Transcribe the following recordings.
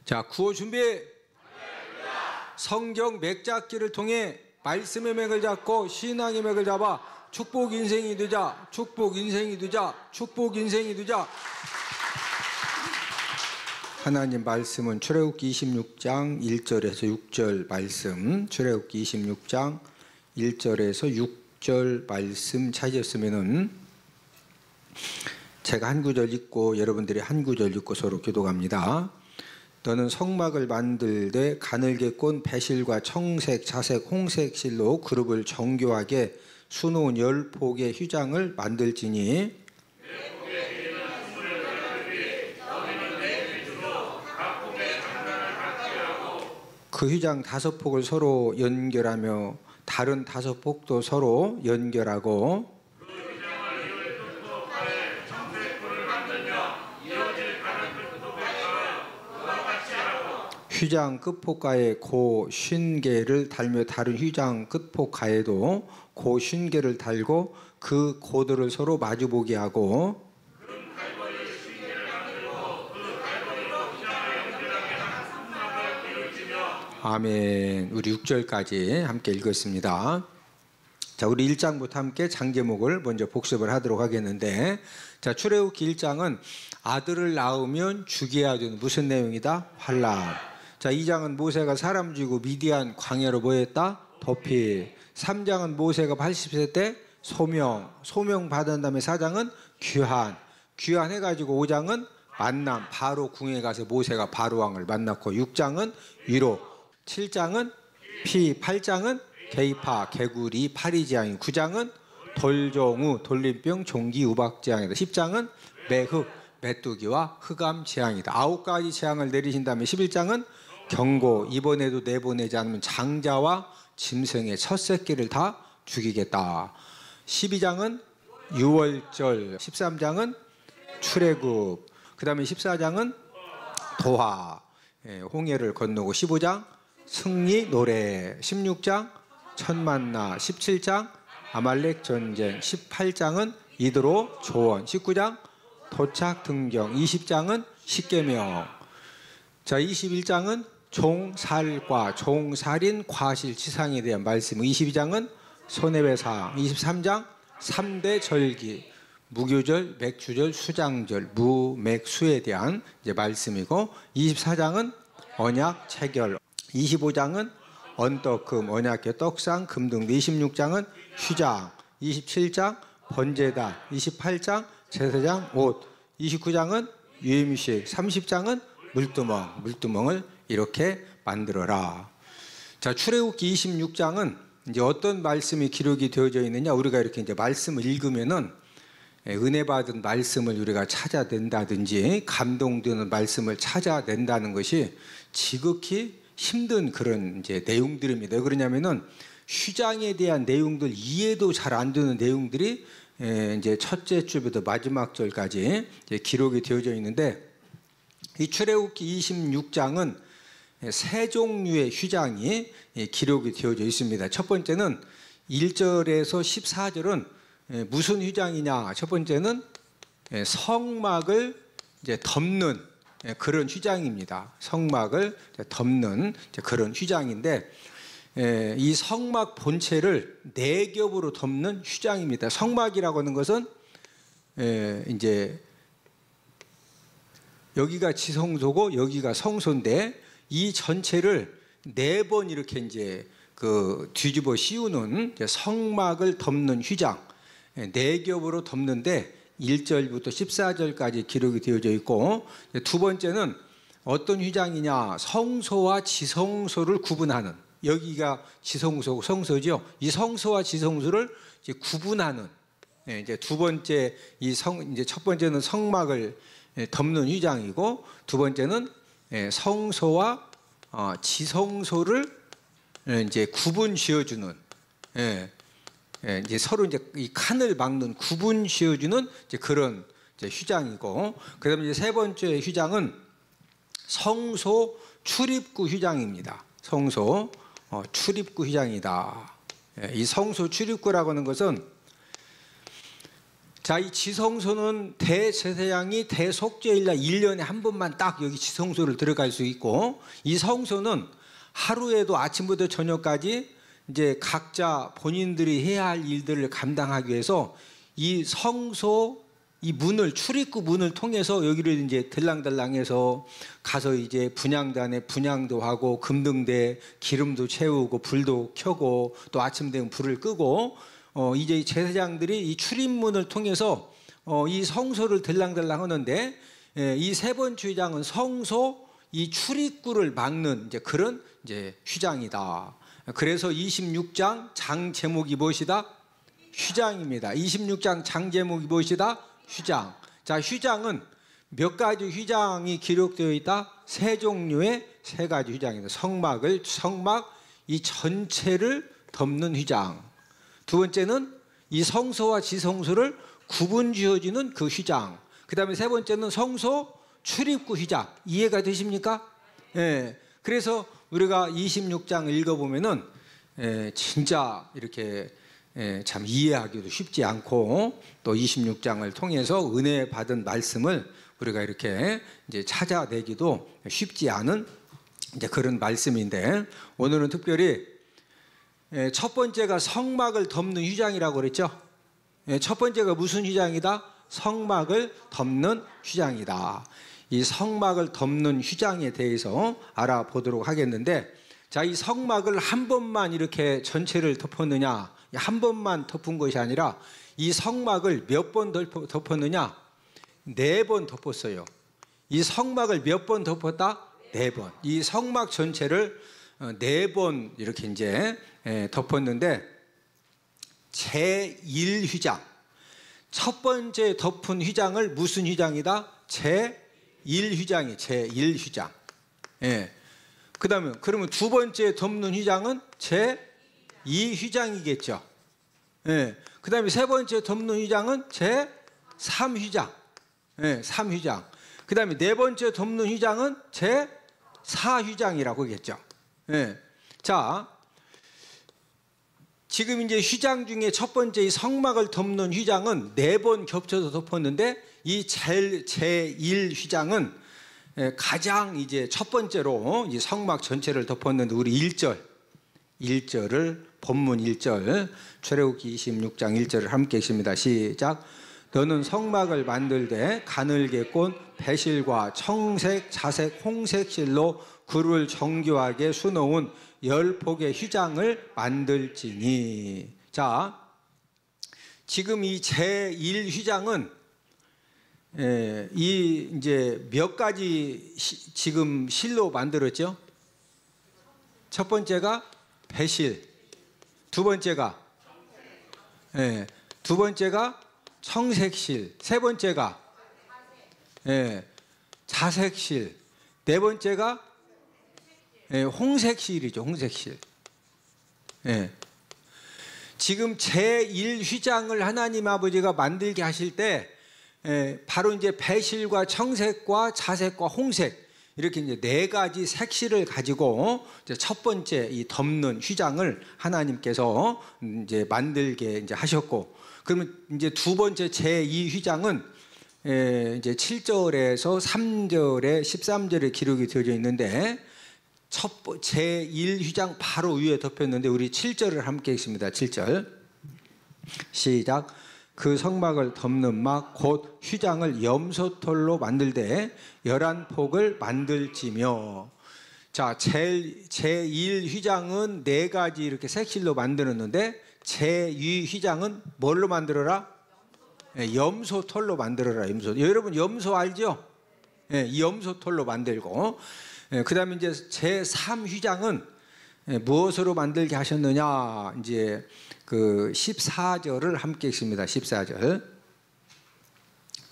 자, 구호 준비. 성경 맥잡기를 통해 말씀의 맥을 잡고 신앙의 맥을 잡아 축복 인생이 되자. 축복 인생이 되자. 축복 인생이 되자. 하나님 말씀은 출애굽기 26장 1절에서 6절 말씀, 출애굽기 26장 1절에서 6절 말씀 찾으셨으면은 제가 한 구절 읽고 여러분들이 한 구절 읽고 서로 기도합니다. 너는 성막을 만들되 가늘게 꼰 배실과 청색, 자색, 홍색 실로 그룹을 정교하게 수놓은 10폭의 휘장을 만들지니 그 휘장 5폭을 서로 연결하며 다른 5폭도 서로 연결하고 휘장 끝폭가에 고 50개를 달며 다른 휘장 끝폭가에도 고 50개를 달고 그 고들을 서로 마주보게 하고 아멘. 우리 6절까지 함께 읽었습니다. 자, 우리 1장부터 함께 장제목을 먼저 복습을 하도록 하겠는데, 자, 출애굽기 1장은 아들을 낳으면 죽여야 되는 무슨 내용이다? 환란. 자, 2장은 모세가 사람 죽이고 미디안 광야로 뭐했다? 도피. 3장은 모세가 80세 때 소명 받은 다음에 4장은 귀환 해가지고 5장은 만남, 바로 궁에 가서 모세가 바로 왕을 만났고 6장은 위로, 7장은 피, 8장은 개입하, 개구리, 파리지향이, 9장은 돌종우, 돌림병, 종기, 우박지향이다. 10장은 매흑, 메뚜기와 흑암지향이다. 9가지 재앙을 내리신 다음에 11장은 경고, 이번에도 내보내지 않으면 장자와 짐승의 첫 새끼를 다 죽이겠다. 12장은 유월절, 13장은 출애굽, 그 다음에 14장은 도하, 홍해를 건너고 15장 승리 노래, 16장 천만나, 17장 아말렉 전쟁, 18장은 이드로 조언, 19장 도착 등경, 20장은 십계명. 자, 21장은 종살과 종살인 과실치상에 대한 말씀, 22장은 손해배상, 23장 3대 절기, 무교절, 맥주절, 수장절, 무맥수에 대한 이제 말씀이고, 24장은 언약 체결, 25장은 언떡금, 언약계 떡상, 금등, 26장은 휘장, 27장 번제단, 28장 제사장 옷, 29장은 유임식, 30장은 물두멍을 이렇게 만들어라. 자, 출애굽기 26장은 이제 어떤 말씀이 기록이 되어져 있느냐, 우리가 이렇게 이제 말씀을 읽으면은 은혜 받은 말씀을 우리가 찾아낸다든지 감동되는 말씀을 찾아낸다는 것이 지극히 힘든 그런 이제 내용들입니다. 왜 그러냐면은 휘장에 대한 내용들, 이해도 잘 안 되는 내용들이 이제 첫째 줄부터 마지막 절까지 이제 기록이 되어져 있는데, 이 출애굽기 26장은 세 종류의 휘장이 기록이 되어져 있습니다. 첫 번째는 1절에서 14절은 무슨 휘장이냐? 첫 번째는 성막을 이제 덮는 그런 휘장입니다. 성막을 덮는 그런 휘장인데, 이 성막 본체를 4겹으로 덮는 휘장입니다. 성막이라고 하는 것은 이제 여기가 지성소고 여기가 성소인데, 이 전체를 4번 이렇게 이제 그 뒤집어 씌우는 성막을 덮는 휘장, 4겹으로 덮는데 1절부터 14절까지 기록이 되어져 있고, 두 번째는 어떤 휘장이냐? 성소와 지성소를 구분하는, 여기가 지성소고 성소죠. 이 성소와 지성소를 이제 구분하는, 이제 두 번째 이제 첫 번째는 성막을 덮는 휘장이고, 두 번째는 성소와 지성소를 이제 구분 지어주는, 이제 서로 이제 이 칸을 막는 구분 지어주는 이제 그런 이제 휘장이고, 그다음에 이제 세 번째 휘장은 성소 출입구 휘장입니다. 성소 출입구 휘장이다. 이 성소 출입구라고 하는 것은 자, 이 지성소는 대제사장이 대속죄일날 1년에 한 번만 딱 여기 지성소를 들어갈 수 있고, 이 성소는 하루에도 아침부터 저녁까지 이제 각자 본인들이 해야 할 일들을 감당하기 위해서 이 성소 이 문을, 출입구 문을 통해서 여기를 이제 들랑달랑해서 가서 이제 분향단에 분향도 하고, 금등대 기름도 채우고, 불도 켜고, 또 아침 되면 불을 끄고, 이제 제사장들이 이 출입문을 통해서 이 성소를 들랑달랑 하는데, 이 세 번째 휘장은 성소 이 출입구를 막는 이제 그런 이제 휘장이다. 그래서 26장 장 제목이 무엇이다? 휘장입니다. 26장 장 제목이 무엇이다? 휘장. 자, 휘장은 몇 가지 휘장이 기록되어 있다? 세 종류의 세 가지 휘장입니다. 성막 이 전체를 덮는 휘장. 두 번째는 이 성소와 지성소를 구분 지어주는 그 휘장. 그 다음에 세 번째는 성소 출입구 휘장. 이해가 되십니까? 예. 그래서 우리가 26장 읽어보면은 진짜 이렇게 참 이해하기도 쉽지 않고, 또 26장을 통해서 은혜 받은 말씀을 우리가 이렇게 이제 찾아내기도 쉽지 않은 이제 그런 말씀인데, 오늘은 특별히 첫 번째가 성막을 덮는 휘장이라고 그랬죠. 첫 번째가 무슨 휘장이다? 성막을 덮는 휘장이다. 이 성막을 덮는 휘장에 대해서 알아보도록 하겠는데, 자, 이 성막을 한 번만 이렇게 전체를 덮었느냐, 한 번만 덮은 것이 아니라 이 성막을 몇 번 덮었느냐? 4번 덮었어요. 이 성막을 몇 번 덮었다? 4번. 이 성막 전체를 4번 이렇게 이제 덮었는데, 제1휘장. 첫 번째 덮은 휘장을 무슨 휘장이다? 제1휘장이 제1휘장. 예. 그다음에 그러면 두 번째 덮는 휘장은 제2휘장이겠죠. 예. 그다음에 세 번째 덮는 휘장은 제3휘장. 예, 3휘장. 그다음에 네 번째 덮는 휘장은 제4휘장이라고 하겠죠. 예. 자, 지금 이제 휘장 중에 첫 번째 이 성막을 덮는 휘장은 4번 겹쳐서 덮었는데, 이 제1휘장은 가장 이제 첫 번째로 이 성막 전체를 덮었는데, 우리 1절을 본문 1절 출애굽기 26장 1절을 함께 읽습니다. 시작. 너는 성막을 만들되 가늘게 꼰 배실과 청색, 자색, 홍색 실로 그루를 정교하게 수놓은 10폭의 휘장을 만들지니. 자, 지금 이 제1휘장은 이 이제 몇 가지 지금 실로 만들었죠? 첫 번째가 배실, 두 번째가 청색실, 세 번째가 자색실, 네 번째가 홍색실이죠. 홍색실. 지금 제1휘장을 하나님 아버지가 만들게 하실 때 바로 이제 배실과 청색과 자색과 홍색, 이렇게 이제 4가지 색실을 가지고 이제 첫 번째 이 덮는 휘장을 하나님께서 이제 만들게 이제 하셨고, 그러면 이제 두 번째 제2휘장은 이제 7절에서 3절에 13절에 기록이 되어져 있는데, 제1휘장 바로 위에 덮였는데, 우리 7절을 함께 읽습니다. 7절 시작. 그 성막을 덮는 막 곧 휘장을 염소털로 만들되 11폭을 만들지며. 자, 제1휘장은 4가지 이렇게 색실로 만들었는데, 제2휘장은 뭘로 만들어라? 염소털로 만들어라. 염소. 여러분 염소 알죠? 이 염소털로 만들고, 그 다음에 이제 제3휘장은 무엇으로 만들게 하셨느냐? 이제 그 14절을 함께 읽습니다. 14절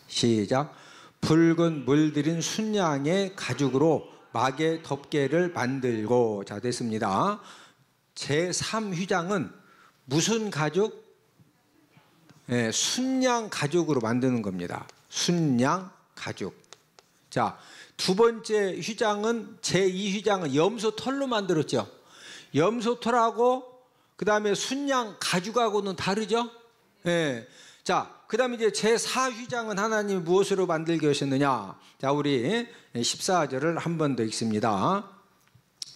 시작. 붉은 물들인 순양의 가죽으로 막의 덮개를 만들고. 자, 됐습니다. 제3휘장은 무슨 가죽? 순양 가죽으로 만드는 겁니다. 순양 가죽. 자, 두 번째 휘장은 제2휘장은 염소 털로 만들었죠. 염소 털하고 그 다음에 순양 가죽하고는 다르죠. 자, 그 그다음에 이제 제4휘장은 하나님이 무엇으로 만들게 하셨느냐? 자, 우리 14절을 한 번 더 읽습니다.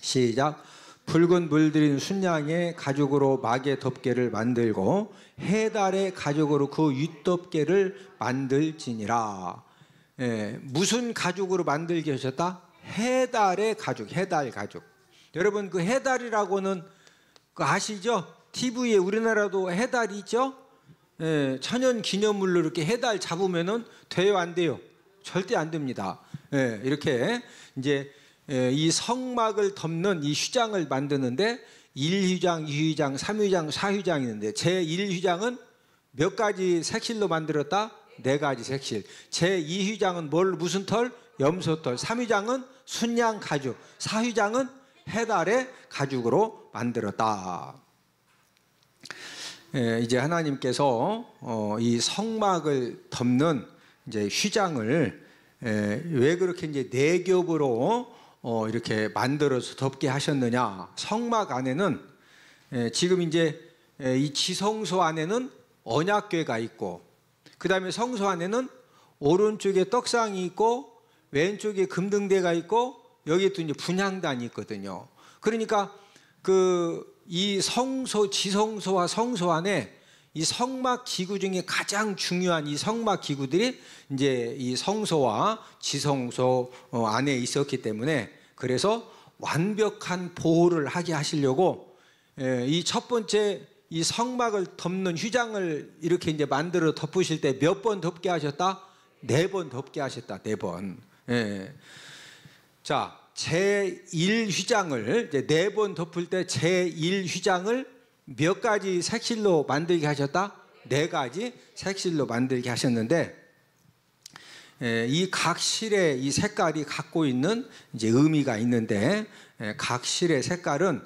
시작. 붉은 물들인 순양의 가죽으로 막의 덮개를 만들고 해달의 가죽으로 그 윗덮개를 만들지니라. 무슨 가죽으로 만들게 하셨다? 해달의 가죽, 해달 가죽. 여러분 그 해달이라고는 그 아시죠? TV에 우리나라도 해달이 있죠? 천연 기념물로 이렇게 해달 잡으면은 돼요, 안 돼요? 절대 안 됩니다. 이렇게 이제 이 성막을 덮는 이 휘장을 만드는데 1휘장, 2휘장, 3휘장, 4휘장이 있는데 제1휘장은 몇 가지 색실로 만들었다? 4가지 색실. 제2휘장은 무슨 털? 염소털. 3휘장은 순양 가죽. 4휘장은 해달의 가죽으로 만들었다. 이제 하나님께서 이 성막을 덮는 이제 휘장을 왜 그렇게 이제 4겹으로 이렇게 만들어서 덮게 하셨느냐? 성막 안에는 지금 이제 이 지성소 안에는 언약궤가 있고, 그 다음에 성소 안에는 오른쪽에 떡상이 있고, 왼쪽에 금등대가 있고, 여기에 또 이제 분향단이 있거든요. 그러니까 이 성소, 지성소와 성소 안에 이 성막 기구 중에 가장 중요한 이 성막 기구들이 이제 이 성소와 지성소 안에 있었기 때문에, 그래서 완벽한 보호를 하게 하시려고 이 첫 번째 이 성막을 덮는 휘장을 이렇게 이제 만들어 덮으실 때 몇 번 덮게 하셨다? 4번 덮게 하셨다. 4번. 자, 제1휘장을 이제 4번 덮을 때 제1휘장을 몇 가지 색실로 만들게 하셨다? 4가지 색실로 만들게 하셨는데, 이 각 실의 이 색깔이 갖고 있는 이제 의미가 있는데, 각 실의 색깔은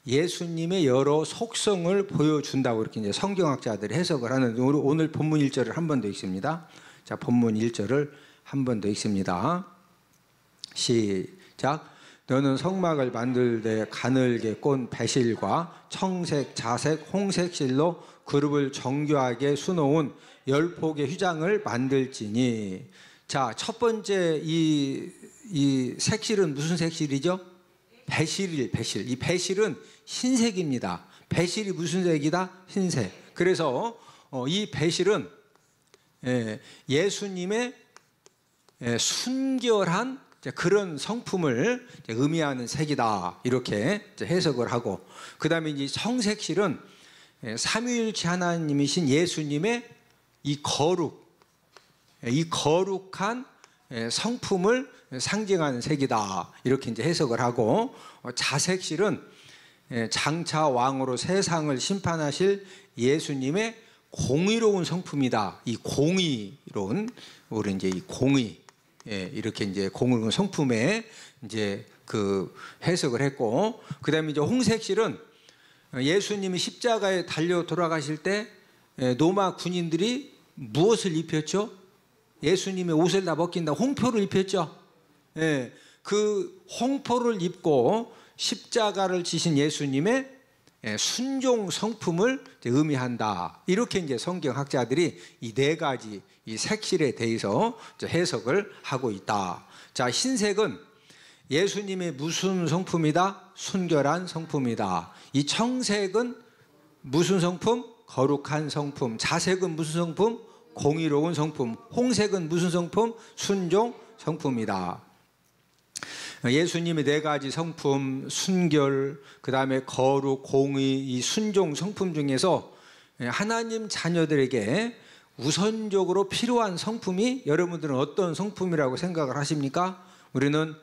예수님의 여러 속성을 보여준다고 이렇게 이제 성경학자들이 해석을 하는데, 오늘 본문 1절을 한 번 더 읽습니다. 자, 본문 1절을 한 번 더 읽습니다. 시작. 너는 성막을 만들되 가늘게 꼰 배실과 청색, 자색, 홍색 실로 그룹을 정교하게 수놓은 10폭의 휘장을 만들지니. 자, 첫 번째 이 색실은 무슨 색실이죠? 배실. 이 배실은 흰색입니다. 배실이 무슨 색이다? 흰색. 그래서 이 배실은 예수님의 순결한 그런 성품을 의미하는 색이다, 이렇게 해석을 하고, 그 다음에 이제 청색실은 삼위일체 하나님이신 예수님의 이 거룩한 성품을 상징하는 색이다, 이렇게 이제 해석을 하고, 자색실은 장차 왕으로 세상을 심판하실 예수님의 공의로운 성품이다. 이 공의로운, 우리 이제 이 공의, 이렇게 이제 공의로운 성품에 이제 그 해석을 했고, 그 다음에 이제 홍색실은 예수님이 십자가에 달려 돌아가실 때 로마 군인들이 무엇을 입혔죠? 예수님의 옷을 다 벗긴다. 홍포를 입혔죠. 그 홍포를 입고 십자가를 지신 예수님의 순종 성품을 의미한다. 이렇게 이제 성경학자들이 이 4가지 이 색실에 대해서 해석을 하고 있다. 자, 흰색은 예수님의 무슨 성품이다? 순결한 성품이다. 이 청색은 무슨 성품? 거룩한 성품. 자색은 무슨 성품? 공의로운 성품. 홍색은 무슨 성품? 순종 성품이다. 예수님의 4가지 성품, 순결, 그 다음에 거룩, 공의, 이 순종 성품 중에서 하나님 자녀들에게 우선적으로 필요한 성품이 여러분들은 어떤 성품이라고 생각을 하십니까? 우리는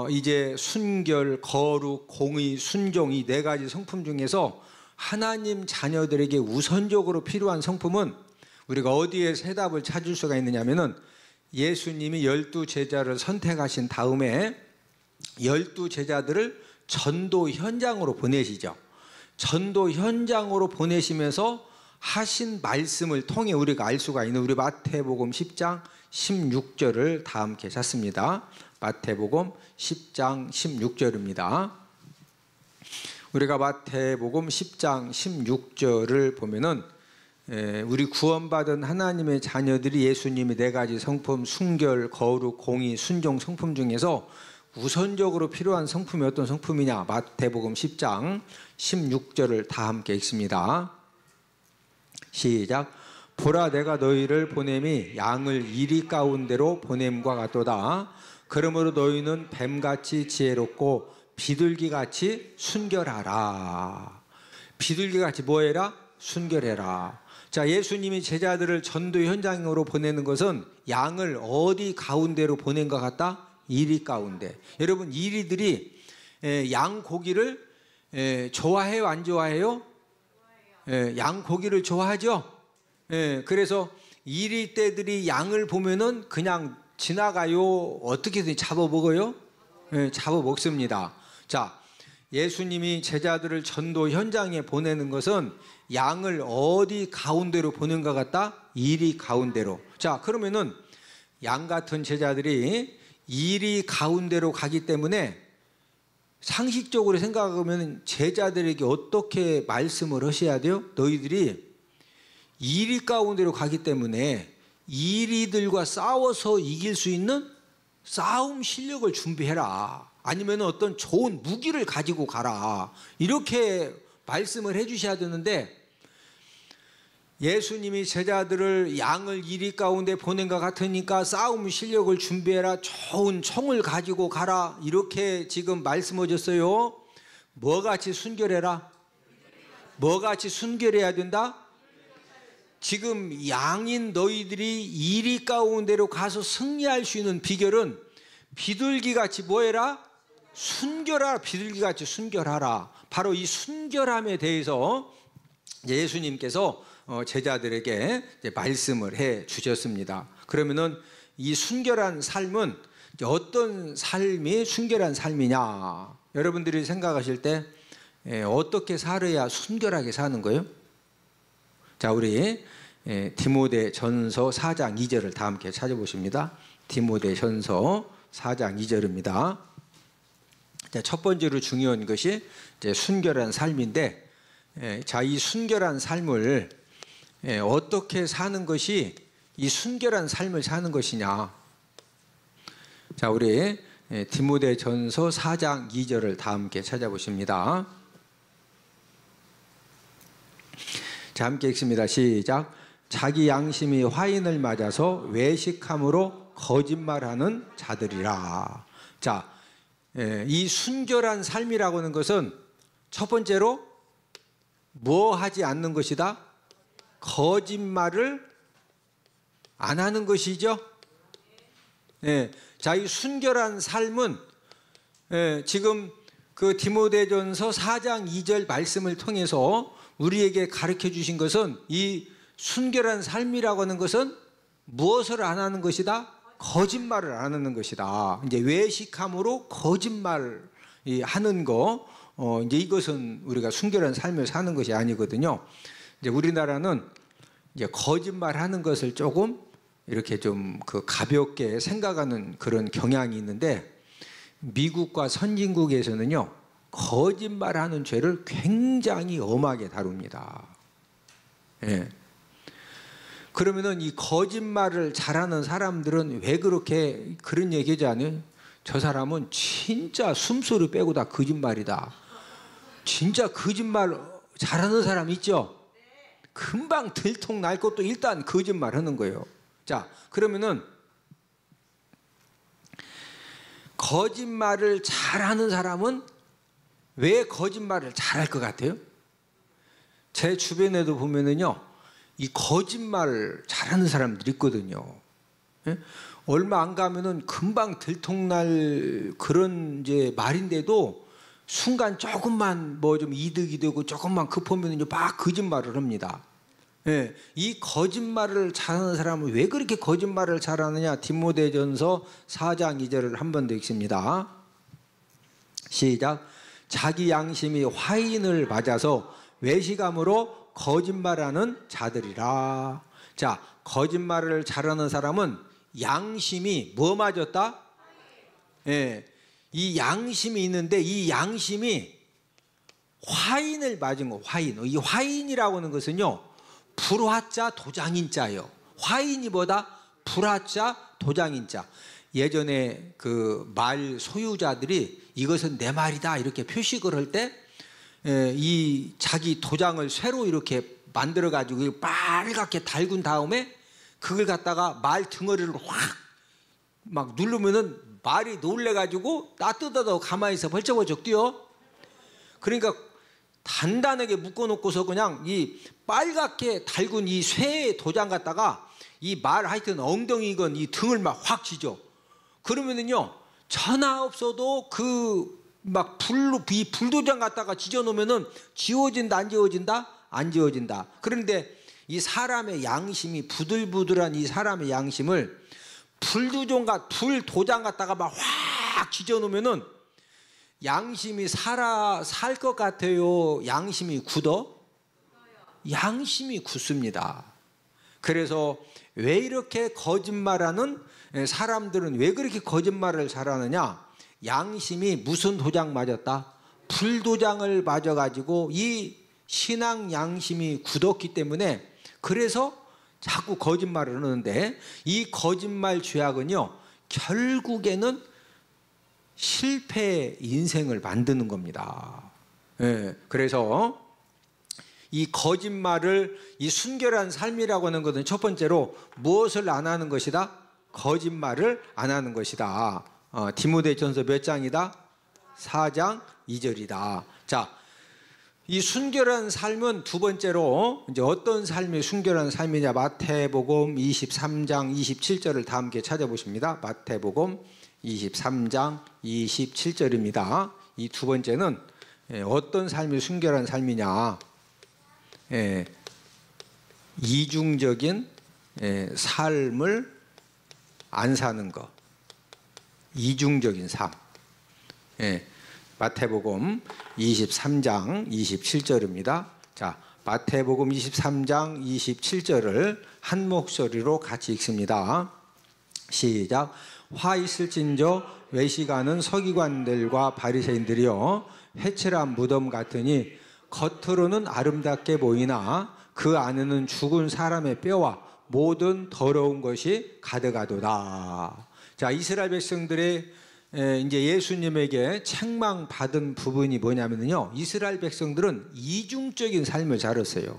이제 순결, 거룩, 공의, 순종 이 4가지 성품 중에서 하나님 자녀들에게 우선적으로 필요한 성품은 우리가 어디에서 해답을 찾을 수가 있느냐 하면은, 예수님이 12제자를 선택하신 다음에 12제자들을 전도 현장으로 보내시죠. 전도 현장으로 보내시면서 하신 말씀을 통해 우리가 알 수가 있는, 우리 마태복음 10장 16절을 다 함께 찾습니다. 마태복음 10장 16절입니다. 우리가 마태복음 10장 16절을 보면은 우리 구원받은 하나님의 자녀들이 예수님이 4가지 성품, 순결, 거룩, 공의, 순종 성품 중에서 우선적으로 필요한 성품이 어떤 성품이냐? 마태복음 10장 16절을 다 함께 읽습니다. 시작. 보라, 내가 너희를 보냄이 양을 이리 가운데로 보냄과 같도다. 그러므로 너희는 뱀같이 지혜롭고 비둘기같이 순결하라. 비둘기같이 뭐해라? 순결해라. 자, 예수님이 제자들을 전도 현장으로 보내는 것은 양을 어디 가운데로 보낸 것 같다? 이리 가운데. 여러분, 이리들이 양 고기를 좋아해요? 안 좋아해요? 양 고기를 좋아하죠? 그래서 이리 떼들이 양을 보면은 그냥 지나가요? 어떻게든 잡아 먹어요? 잡아 먹습니다. 자, 예수님이 제자들을 전도 현장에 보내는 것은 양을 어디 가운데로 보낸 것 같다? 이리 가운데로. 자, 그러면은 양 같은 제자들이 이리 가운데로 가기 때문에 상식적으로 생각하면 제자들에게 어떻게 말씀을 하셔야 돼요? 너희들이 이리 가운데로 가기 때문에 이리들과 싸워서 이길 수 있는 싸움 실력을 준비해라. 아니면 어떤 좋은 무기를 가지고 가라. 이렇게 말씀을 해 주셔야 되는데, 예수님이 제자들을 양을 이리 가운데 보낸 것 같으니까 싸움 실력을 준비해라. 좋은 총을 가지고 가라. 이렇게 지금 말씀하셨어요. 뭐같이 순결해라? 뭐같이 순결해야 된다? 지금 양인 너희들이 이리 가운데로 가서 승리할 수 있는 비결은 비둘기같이 뭐해라? 순결하라. 비둘기같이 순결하라. 바로 이 순결함에 대해서 예수님께서 제자들에게 말씀을 해 주셨습니다. 그러면은 이 순결한 삶은 어떤 삶이 순결한 삶이냐? 여러분들이 생각하실 때 어떻게 살아야 순결하게 사는 거예요? 자, 우리 디모데전서 4장 2절을 다 함께 찾아보십니다. 디모데전서 4장 2절입니다. 자, 첫 번째로 중요한 것이 이제 순결한 삶인데, 자, 이 순결한 삶을 어떻게 사는 것이 이 순결한 삶을 사는 것이냐? 자, 우리 디모데전서 4장 2절을 다 함께 찾아보십니다. 자, 함께 읽습니다. 시작. 자기 양심이 화인을 맞아서 외식함으로 거짓말하는 자들이라. 자, 이 순결한 삶이라고 하는 것은 첫 번째로 뭐 하지 않는 것이다? 거짓말을 안 하는 것이죠. 자, 이 순결한 삶은 지금 그 디모데전서 4장 2절 말씀을 통해서 우리에게 가르쳐 주신 것은 이 순결한 삶이라고 하는 것은 무엇을 안 하는 것이다? 거짓말을 안 하는 것이다. 이제 외식함으로 거짓말 하는 거, 이제 이것은 우리가 순결한 삶을 사는 것이 아니거든요. 이제 우리나라는 이제 거짓말 하는 것을 조금 이렇게 좀 그 가볍게 생각하는 그런 경향이 있는데, 미국과 선진국에서는요, 거짓말하는 죄를 굉장히 엄하게 다룹니다. 그러면은 이 거짓말을 잘하는 사람들은 왜 그렇게 그런 얘기하지 않아요? 저 사람은 진짜 숨소리 빼고 다 거짓말이다. 진짜 거짓말 잘하는 사람 있죠? 금방 들통 날 것도 일단 거짓말 하는 거예요. 자, 그러면은 거짓말을 잘하는 사람은 왜 거짓말을 잘할 것 같아요? 제 주변에도 보면은요, 이 거짓말 잘하는 사람들이 있거든요. 얼마 안 가면은 금방 들통날 그런 이제 말인데도 순간 조금만 뭐 좀 이득이 되고 조금만 급하면 막 거짓말을 합니다. 이 거짓말을 잘하는 사람은 왜 그렇게 거짓말을 잘하느냐? 디모데전서 4장 2절을 한 번 더 읽습니다. 시작. 자기 양심이 화인을 맞아서 외식함으로 거짓말하는 자들이라. 자, 거짓말을 잘하는 사람은 양심이 뭐 맞았다? 이 양심이 있는데 이 양심이 화인을 맞은 거. 화인. 이 화인이라고 하는 것은요, 불화자 도장인자요. 화인이 뭐다? 불화자 도장인자. 예전에 그 말 소유자들이 이것은 내 말이다 이렇게 표식을 할 때 이 자기 도장을 쇠로 이렇게 만들어 가지고 빨갛게 달군 다음에 그걸 갖다가 말 등어리를 확 막 누르면은 말이 놀래 가지고 따뜻하다고 가만히 있어 벌쩍벌쩍 뛰어. 그러니까 단단하게 묶어 놓고서 그냥 이 빨갛게 달군 이 쇠의 도장 갖다가 이 말 하여튼 엉덩이건 이 등을 막 확 지져. 그러면은요 전화 없어도 그 막 불로 이 불도장 갖다가 지져 놓으면은 지워진다 안 지워진다? 안 지워진다. 그런데 이 사람의 양심이 부들부들한 이 사람의 양심을 불도장 갖다가 막 확 지져 놓으면은 양심이 살 것 같아요? 양심이 굳어? 양심이 굳습니다. 그래서 왜 이렇게 거짓말하는 사람들은 왜 그렇게 거짓말을 잘하느냐? 양심이 무슨 도장 맞았다? 불도장을 맞아가지고 이 신앙 양심이 굳었기 때문에 그래서 자꾸 거짓말을 하는데 이 거짓말 죄악은요 결국에는 실패의 인생을 만드는 겁니다. 그래서 이 거짓말을 이 순결한 삶이라고 하는 것은 첫 번째로 무엇을 안 하는 것이다? 거짓말을 안 하는 것이다. 디모데전서 몇 장이다? 4장 2절이다. 자, 이 순결한 삶은 두 번째로 이제 어떤 삶이 순결한 삶이냐? 마태복음 23장 27절을 다 함께 찾아보십니다. 마태복음 23장 27절입니다. 이 두 번째는 어떤 삶이 순결한 삶이냐? 이중적인 삶을 안 사는 것. 이중적인 삶. 마태복음 23장 27절입니다. 자, 마태복음 23장 27절을 한 목소리로 같이 읽습니다. 시작. 화 있을진저 외식하는 서기관들과 바리새인들이여 회칠한 무덤 같으니 겉으로는 아름답게 보이나 그 안에는 죽은 사람의 뼈와 모든 더러운 것이 가득하도다. 자, 이스라엘 백성들의 이제 예수님에게 책망받은 부분이 뭐냐면요, 이스라엘 백성들은 이중적인 삶을 살았어요.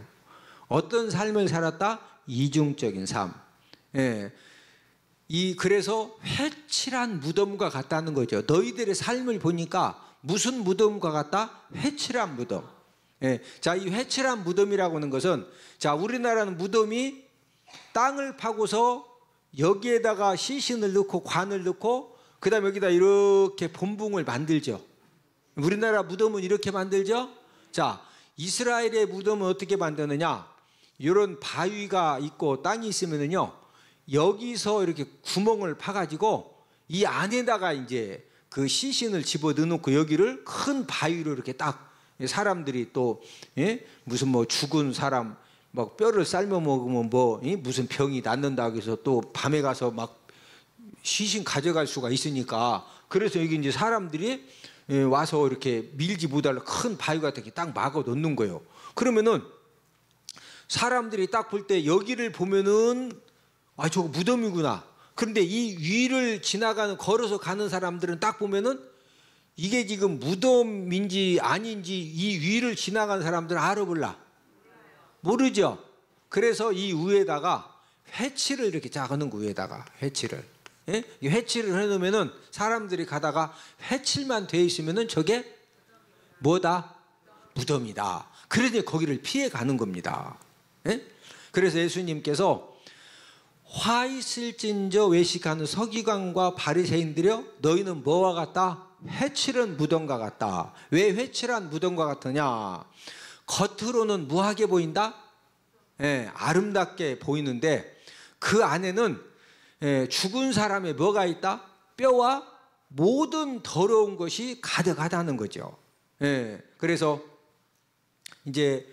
어떤 삶을 살았다? 이중적인 삶. 그래서 회칠한 무덤과 같다는 거죠. 너희들의 삶을 보니까 무슨 무덤과 같다? 회칠한 무덤. 자, 이 회칠한 무덤이라고 하는 것은, 자, 우리나라는 무덤이 땅을 파고서 여기에다가 시신을 넣고 관을 넣고 그 다음에 여기다 이렇게 본붕을 만들죠. 우리나라 무덤은 이렇게 만들죠. 자, 이스라엘의 무덤은 어떻게 만드느냐? 이런 바위가 있고 땅이 있으면은요, 여기서 이렇게 구멍을 파가지고 이 안에다가 이제 그 시신을 집어 넣어놓고 여기를 큰 바위로 이렇게 딱, 사람들이 또 무슨 뭐 죽은 사람 막 뼈를 삶아 먹으면 뭐 무슨 병이 낫는다고 해서 또 밤에 가서 막 시신 가져갈 수가 있으니까, 그래서 여기 이제 사람들이 와서 이렇게 밀지 못할 큰 바위 같은 게 딱 막아 놓는 거예요. 그러면은 사람들이 딱 볼 때 여기를 보면은 아, 저거 무덤이구나. 그런데 이 위를 지나가는, 걸어서 가는 사람들은 딱 보면은 이게 지금 무덤인지 아닌지 이 위를 지나가는 사람들은 알아 몰라? 모르죠. 그래서 이 위에다가 회칠을 이렇게 작은 거 위에다가 회칠을, 이 회칠을 해놓으면은 사람들이 가다가 회칠만 돼 있으면은 저게 뭐다? 무덤이다. 그러니 거기를 피해 가는 겁니다. 그래서 예수님께서 화 있을진저 외식하는 서기관과 바리새인들이여 너희는 뭐와 같다? 회칠한 무덤과 같다. 왜 회칠한 무덤과 같으냐? 겉으로는 무하게 보인다? 아름답게 보이는데 그 안에는 죽은 사람의 뭐가 있다? 뼈와 모든 더러운 것이 가득하다는 거죠. 그래서 이제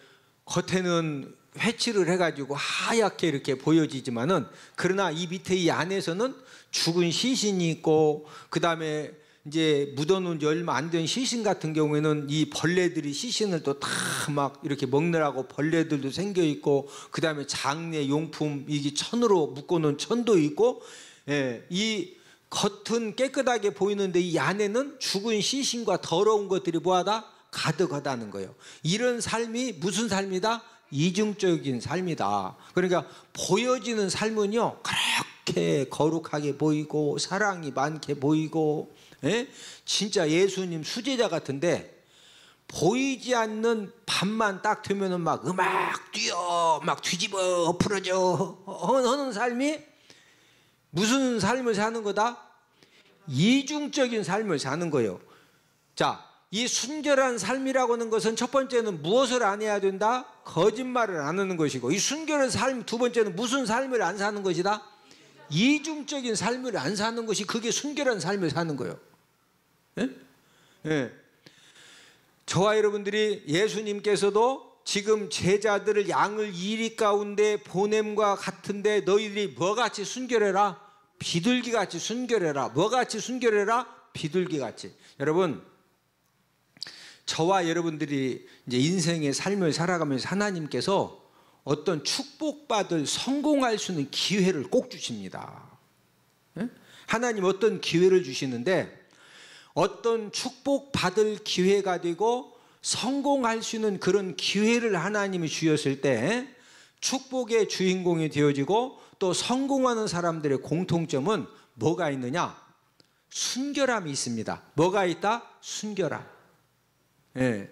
겉에는 회칠을 해가지고 하얗게 이렇게 보여지지만은, 그러나 이 밑에 이 안에서는 죽은 시신이 있고, 그 다음에 이제 묻어놓은 지 얼마 안 된 시신 같은 경우에는 이 벌레들이 시신을 또 다 막 이렇게 먹느라고 벌레들도 생겨 있고, 그 다음에 장례 용품 이게 천으로 묶어놓은 천도 있고, 예, 이 겉은 깨끗하게 보이는데 이 안에는 죽은 시신과 더러운 것들이 뭐하다? 가득하다는 거예요. 이런 삶이 무슨 삶이다? 이중적인 삶이다. 그러니까 보여지는 삶은요, 그렇게 거룩하게 보이고 사랑이 많게 보이고, 예? 진짜 예수님 수제자 같은데 보이지 않는 밤만 딱 되면은 막 음악 뛰어 막 뒤집어 엎으러져 하는 삶이 무슨 삶을 사는 거다? 이중적인 삶을 사는 거예요. 자, 이 순결한 삶이라고 하는 것은 첫 번째는 무엇을 안 해야 된다? 거짓말을 안 하는 것이고, 이 순결한 삶 두 번째는 무슨 삶을 안 사는 것이다? 이중적인 삶을 안 사는 것이, 그게 순결한 삶을 사는 거예요. 예? 예. 저와 여러분들이 예수님께서도 지금 제자들을 양을 이리 가운데 보냄과 같은데 너희들이 뭐같이 순결해라? 비둘기같이 순결해라. 뭐같이 순결해라? 비둘기같이. 여러분, 저와 여러분들이 이제 인생의 삶을 살아가면서 하나님께서 어떤 축복받을 성공할 수 있는 기회를 꼭 주십니다. 예? 하나님 어떤 기회를 주시는데, 어떤 축복받을 기회가 되고 성공할 수 있는 그런 기회를 하나님이 주셨을 때 축복의 주인공이 되어지고, 또 성공하는 사람들의 공통점은 뭐가 있느냐? 순결함이 있습니다. 뭐가 있다? 순결함. 예.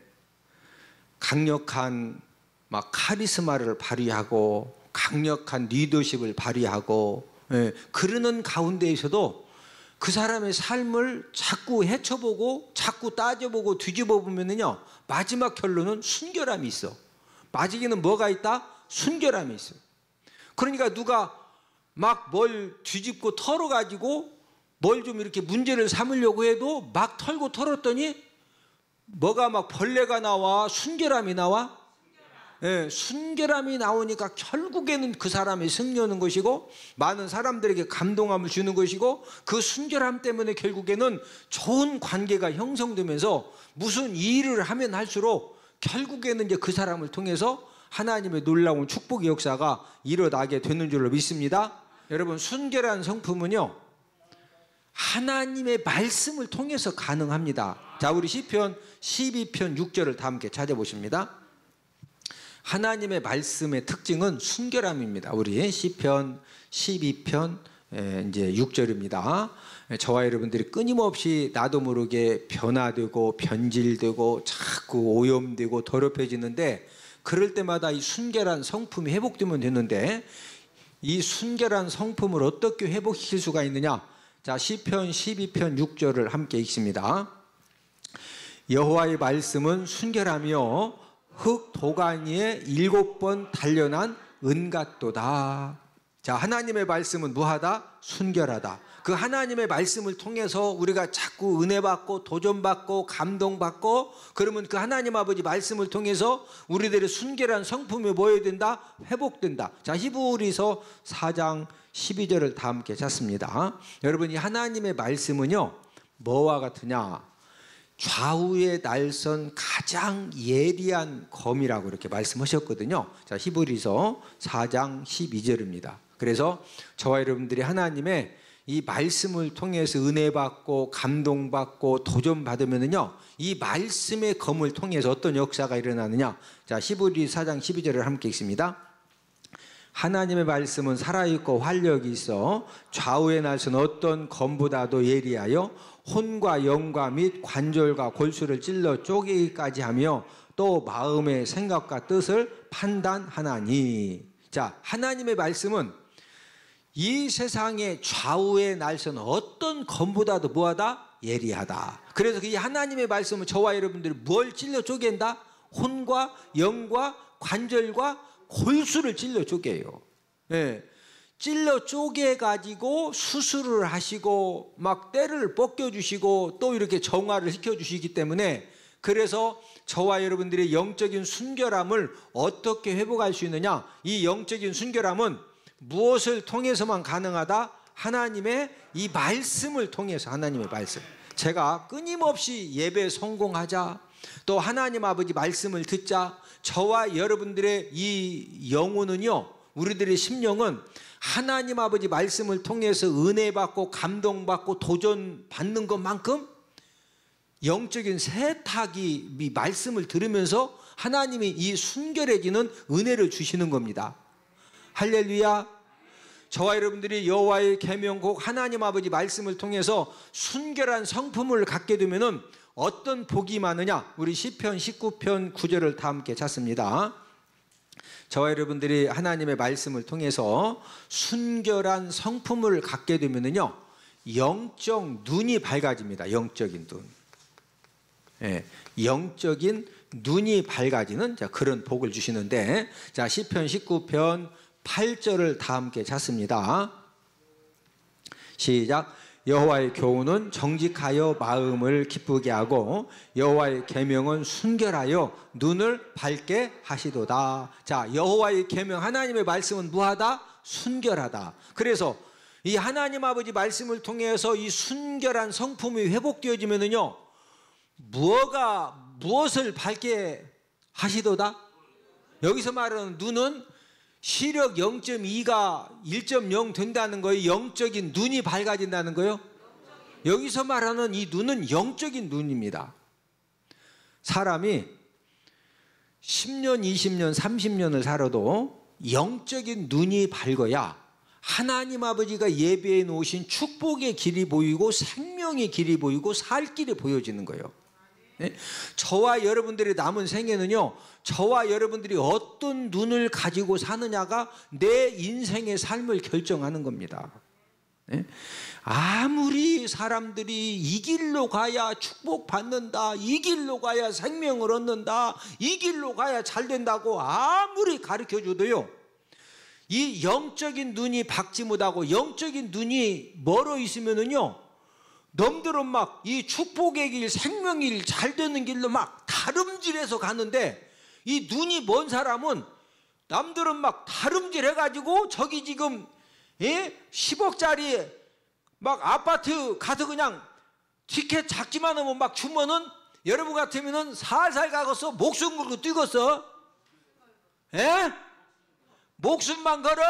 강력한 막 카리스마를 발휘하고 강력한 리더십을 발휘하고, 예. 그러는 가운데에서도 그 사람의 삶을 자꾸 헤쳐보고 자꾸 따져보고 뒤집어 보면은요, 마지막 결론은 순결함이 있어. 마지막에는 뭐가 있다? 순결함이 있어. 그러니까 누가 막 뭘 뒤집고 털어가지고 뭘 좀 이렇게 문제를 삼으려고 해도 막 털고 털었더니 뭐가 막 벌레가 나와? 순결함이 나와? 예, 순결함이 나오니까 결국에는 그 사람이 승리하는 것이고, 많은 사람들에게 감동함을 주는 것이고, 그 순결함 때문에 결국에는 좋은 관계가 형성되면서 무슨 일을 하면 할수록 결국에는 이제 그 사람을 통해서 하나님의 놀라운 축복의 역사가 일어나게 되는 줄로 믿습니다. 여러분, 순결한 성품은요, 하나님의 말씀을 통해서 가능합니다. 자, 우리 시편 12편 6절을 다 함께 찾아보십니다. 하나님의 말씀의 특징은 순결함입니다. 우리 시편 12편 이제 6절입니다. 저와 여러분들이 끊임없이 나도 모르게 변화되고 변질되고 자꾸 오염되고 더럽혀지는데, 그럴 때마다 이 순결한 성품이 회복되면 되는데, 이 순결한 성품을 어떻게 회복시킬 수가 있느냐? 자, 시편 12편 6절을 함께 읽습니다. 여호와의 말씀은 순결하며 흙 도간 위에 7번 단련한 은같도다. 자, 하나님의 말씀은 무하다? 순결하다. 그 하나님의 말씀을 통해서 우리가 자꾸 은혜 받고 도전받고 감동받고, 그러면 그 하나님 아버지 말씀을 통해서 우리들의 순결한 성품이 뭐여야 된다? 회복된다. 자, 히브리서 4장 12절을 다 함께 찾습니다. 여러분, 이 하나님의 말씀은요, 뭐와 같으냐? 좌우에 날선 가장 예리한 검이라고 이렇게 말씀하셨거든요. 자, 히브리서 4장 12절입니다. 그래서 저와 여러분들이 하나님의 이 말씀을 통해서 은혜 받고 감동받고 도전받으면은요, 이 말씀의 검을 통해서 어떤 역사가 일어나느냐? 자, 히브리 4장 12절을 함께 읽습니다. 하나님의 말씀은 살아있고 활력이 있어 좌우에 날선 어떤 검보다도 예리하여 혼과 영과 및 관절과 골수를 찔러 쪼개기까지 하며 또 마음의 생각과 뜻을 판단하나니. 자, 하나님의 말씀은 이 세상의 좌우에 날선 어떤 검보다도 뭐하다? 예리하다. 그래서 이 하나님의 말씀은 저와 여러분들이 뭘 찔러 쪼갠다? 혼과 영과 관절과 골수를 찔러 쪼개요. 예. 찔러 쪼개가지고 수술을 하시고 막 때를 벗겨주시고 또 이렇게 정화를 시켜주시기 때문에, 그래서 저와 여러분들의 영적인 순결함을 어떻게 회복할 수 있느냐? 이 영적인 순결함은 무엇을 통해서만 가능하다? 하나님의 이 말씀을 통해서, 하나님의 말씀. 제가 끊임없이 예배 성공하자, 또 하나님 아버지 말씀을 듣자, 저와 여러분들의 이 영혼은요, 우리들의 심령은 하나님 아버지 말씀을 통해서 은혜 받고 감동받고 도전 받는 것만큼 영적인 세탁이 이 말씀을 들으면서 하나님이 이 순결해지는 은혜를 주시는 겁니다. 할렐루야. 저와 여러분들이 여호와의 계명곡 하나님 아버지 말씀을 통해서 순결한 성품을 갖게 되면은 어떤 복이 많으냐? 우리 시편 19편 9절을 다 함께 찾습니다. 저와 여러분들이 하나님의 말씀을 통해서 순결한 성품을 갖게 되면은요, 영적 눈이 밝아집니다. 영적인 눈. 예, 영적인 눈이 밝아지는 그런 복을 주시는데, 자, 시편 19편 8절을 다 함께 찾습니다. 시작. 여호와의 교훈은 정직하여 마음을 기쁘게 하고 여호와의 계명은 순결하여 눈을 밝게 하시도다. 자, 여호와의 계명, 하나님의 말씀은 무하다? 순결하다. 그래서 이 하나님 아버지 말씀을 통해서 이 순결한 성품이 회복되어지면은요, 무엇을 밝게 하시도다? 여기서 말하는 눈은 시력 0.2가 1.0 된다는 거예요. 영적인 눈이 밝아진다는 거예요. 여기서 말하는 이 눈은 영적인 눈입니다. 사람이 10년, 20년, 30년을 살아도 영적인 눈이 밝아야 하나님 아버지가 예배해 놓으신 축복의 길이 보이고 생명의 길이 보이고 살 길이 보여지는 거예요. 저와 여러분들의 남은 생애는요, 저와 여러분들이 어떤 눈을 가지고 사느냐가 내 인생의 삶을 결정하는 겁니다. 아무리 사람들이 이 길로 가야 축복받는다, 이 길로 가야 생명을 얻는다, 이 길로 가야 잘 된다고 아무리 가르쳐줘도요, 이 영적인 눈이 밝지 못하고 영적인 눈이 멀어 있으면은요, 놈들은 막 이 축복의 길, 생명의 길, 잘 되는 길로 막 다름질해서 가는데, 이 눈이 먼 사람은 남들은 막 다름질 해가지고 저기 지금 10억짜리 막 아파트 가서 그냥 티켓 작지만 하면 막 주면은 여러분 같으면은 살살 가겠어? 목숨 걸고 뛰겠어? 목숨만 걸어?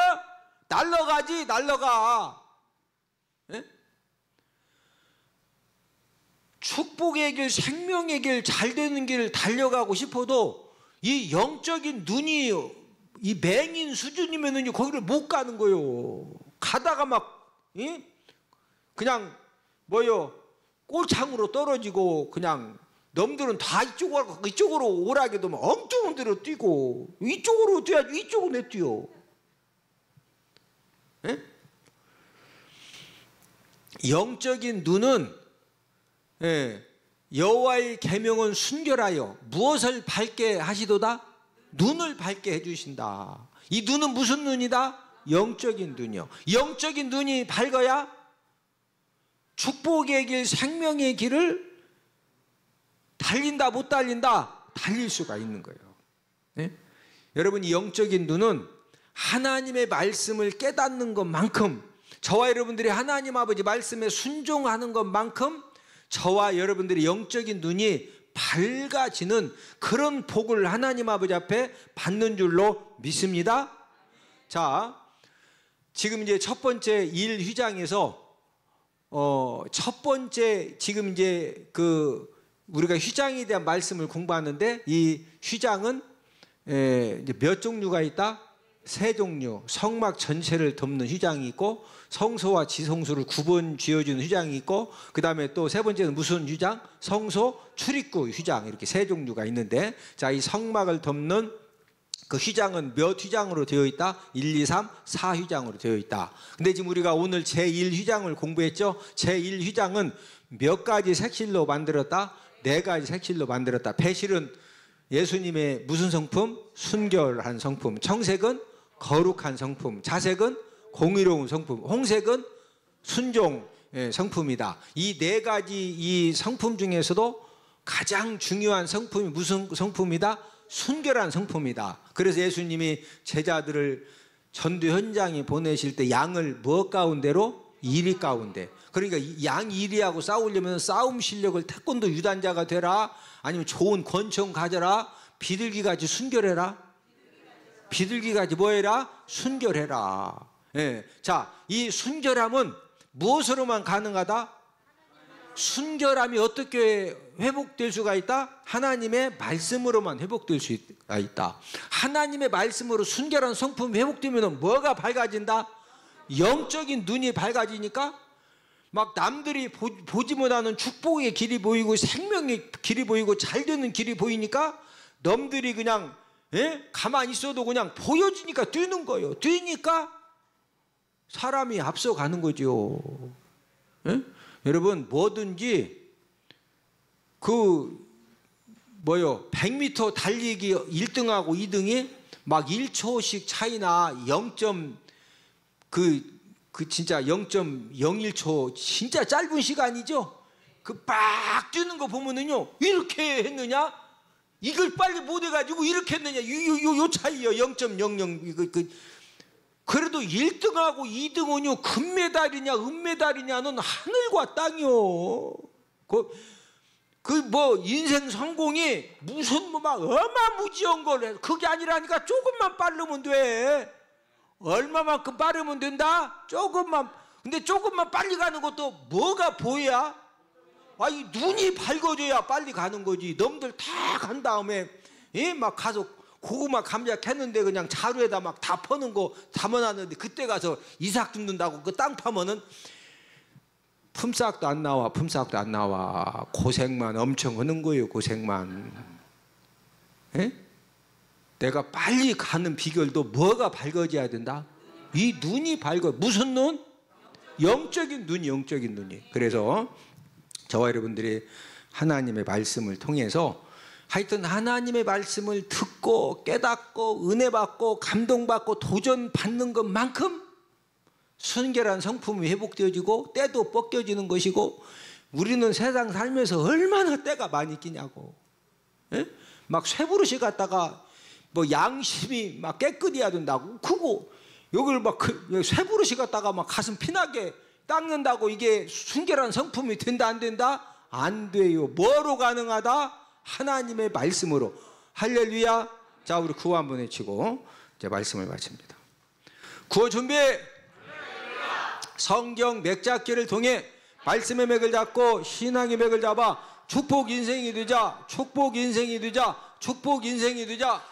날라가지, 날라가. 축복의 길, 생명의 길, 잘 되는 길 달려가고 싶어도 이 영적인 눈이 이 맹인 수준이면은 거기를 못 가는 거예요. 가다가 막 그냥 꼴창으로 떨어지고, 그냥 놈들은 다 이쪽으로 오라게 되면 엉뚱한 데로 뛰고, 이쪽으로 뛰어야지 이쪽으로 내 뛰어. 영적인 눈은 여호와의 계명은 순결하여 무엇을 밝게 하시도다? 눈을 밝게 해주신다. 이 눈은 무슨 눈이다? 영적인 눈이요. 영적인 눈이 밝아야 축복의 길, 생명의 길을 달린다 못 달린다? 달릴 수가 있는 거예요. 여러분, 이 영적인 눈은 하나님의 말씀을 깨닫는 것만큼, 저와 여러분들이 하나님 아버지 말씀에 순종하는 것만큼 저와 여러분들의 영적인 눈이 밝아지는 그런 복을 하나님 아버지 앞에 받는 줄로 믿습니다. 자, 지금 이제 첫 번째 1휘장에서 첫 번째 지금 이제 우리가 휘장에 대한 말씀을 공부하는데, 이 휘장은 이제 몇 종류가 있다? 3종류. 성막 전체를 덮는 휘장이 있고, 성소와 지성소를 구분 지어주는 휘장이 있고, 그 다음에 또 세 번째는 무슨 휘장? 성소 출입구 휘장. 이렇게 3종류가 있는데, 자, 이 성막을 덮는 그 휘장은 몇 휘장으로 되어 있다? 1, 2, 3, 4휘장으로 되어 있다. 근데 지금 우리가 오늘 제1휘장을 공부했죠? 제1휘장은 몇 가지 색실로 만들었다? 4가지 색실로 만들었다. 배실은 예수님의 무슨 성품? 순결한 성품. 청색은 거룩한 성품. 자색은 공의로운 성품. 홍색은 순종 성품이다. 이 4가지 이 성품 중에서도 가장 중요한 성품이 무슨 성품이다? 순결한 성품이다. 그래서 예수님이 제자들을 전도 현장에 보내실 때 양을 무엇 가운데로? 1위 가운데. 그러니까 양 1위하고 싸우려면 싸움 실력을 태권도 유단자가 되라, 아니면 좋은 권총 가져라, 비둘기같이 순결해라. 비둘기같이 뭐해라? 순결해라. 예. 자, 이 순결함은 무엇으로만 가능하다? 순결함이 어떻게 회복될 수가 있다? 하나님의 말씀으로만 회복될 수가 있다. 하나님의 말씀으로 순결한 성품이 회복되면 뭐가 밝아진다? 영적인 눈이 밝아지니까 막 남들이 보지 못하는 축복의 길이 보이고 생명의 길이 보이고 잘 되는 길이 보이니까 남들이 그냥 가만히 있어도 그냥 보여지니까 뛰는 거예요. 뛰니까 사람이 앞서가는 거죠. 여러분, 뭐든지 100m 달리기 1등하고 2등이 막 1초씩 차이나 진짜 0.01초 진짜 짧은 시간이죠. 막 뛰는 거 보면은요, 이렇게 했느냐? 이걸 빨리 못 해가지고 이렇게 했느냐? 요 차이요. 0.00. 그래도 1등하고 2등은요, 금메달이냐 은메달이냐는 하늘과 땅이요. 인생 성공이 무슨 막 어마무지한 걸 해. 그게 아니라니까. 조금만 빠르면 돼. 얼마만큼 빠르면 된다? 조금만. 근데 조금만 빨리 가는 것도 뭐가 보여야? 이 눈이 밝아져야 빨리 가는 거지. 놈들 다 간 다음에 막 가서 고구마 감자 캤는데 그냥 자루에다 막 다 퍼는 거 담아놨는데 그때 가서 이삭 줍는다고 그 땅 파면은 품삯도 안 나와. 품삯도 안 나와. 고생만 엄청 하는 거예요. 고생만. 내가 빨리 가는 비결도 뭐가 밝아져야 된다? 이 눈이 밝아. 무슨 눈? 영적인 눈이. 영적인 눈이. 그래서 저와 여러분들이 하나님의 말씀을 통해서 하여튼 하나님의 말씀을 듣고 깨닫고 은혜 받고 감동받고 도전받는 것만큼 순결한 성품이 회복되어지고 때도 벗겨지는 것이고, 우리는 세상 살면서 얼마나 때가 많이 끼냐고. 막 쇠부릇이 갖다가 양심이 막 깨끗해야 된다고 크고, 여기를 막 쇠부릇이 갖다가 막 가슴 피나게 닦는다고 이게 순결한 성품이 된다 안 된다? 안 돼요. 뭐로 가능하다? 하나님의 말씀으로. 할렐루야. 자, 우리 구호 한번 외치고 이제 말씀을 마칩니다. 구호 준비. 성경 맥잡기를 통해 말씀의 맥을 잡고 신앙의 맥을 잡아 축복 인생이 되자. 축복 인생이 되자. 축복 인생이 되자.